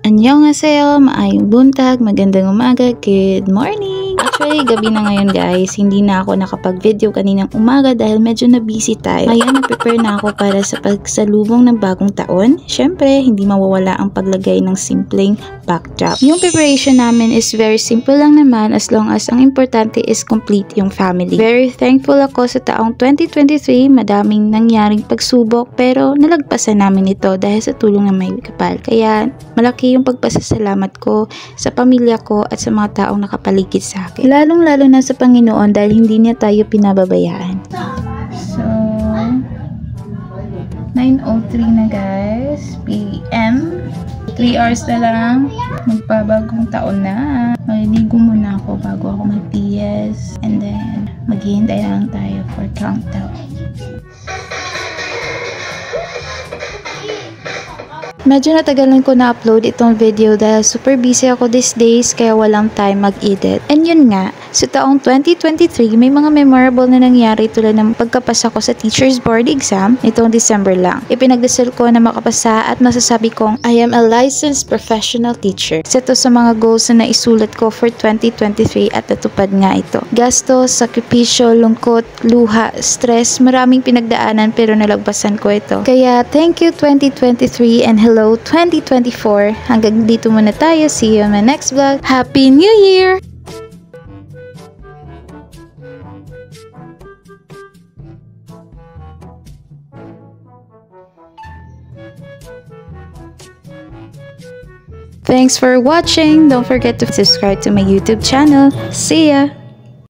Annyeonghaseyo, maayong buntag, magandang umaga, good morning! Actually, gabi na ngayon guys, hindi na ako nakapag-video kaninang umaga dahil medyo na busy tayo. Ngayon, na-prepare na ako para sa pagsalubong ng bagong taon. Syempre, hindi mawawala ang paglagay ng simpleng backdrop. Yung preparation namin is very simple lang naman as long as ang importante is complete yung family. Very thankful ako sa taong 2023, madaming nangyaring pagsubok pero nalagpasan namin ito dahil sa tulong ng may kapal. Kaya, malaki yung pagpasasalamat ko sa pamilya ko at sa mga taong nakapaligid sa akin. Lalong-lalo na sa Panginoon dahil hindi niya tayo pinababayaan. So, 9:03 na guys, PM. 3 hours na lang, magpabagong taon na. Maliligo muna ako bago ako mag-PS. And then, maghihintay lang tayo for countdown. Medyo natagalan ko na-upload itong video dahil super busy ako these days kaya walang time mag-edit. And yun nga, sa taong 2023 may mga memorable na nangyari tulad ng pagkapasa ko sa Teachers Board Exam nitong December lang. Ipinagdasal ko na makapasa at masasabi kong I am a licensed professional teacher. Isa to sa mga goals na naisulat ko for 2023 at natupad nga ito. Gastos, sakripisyo, lungkot, luha, stress, maraming pinagdaanan pero nalagpasan ko ito. Kaya thank you 2023 and hello 2024. Hanggang dito muna tayo. See you on my next vlog. Happy New Year! Thanks for watching. Don't forget to subscribe to my YouTube channel. See ya!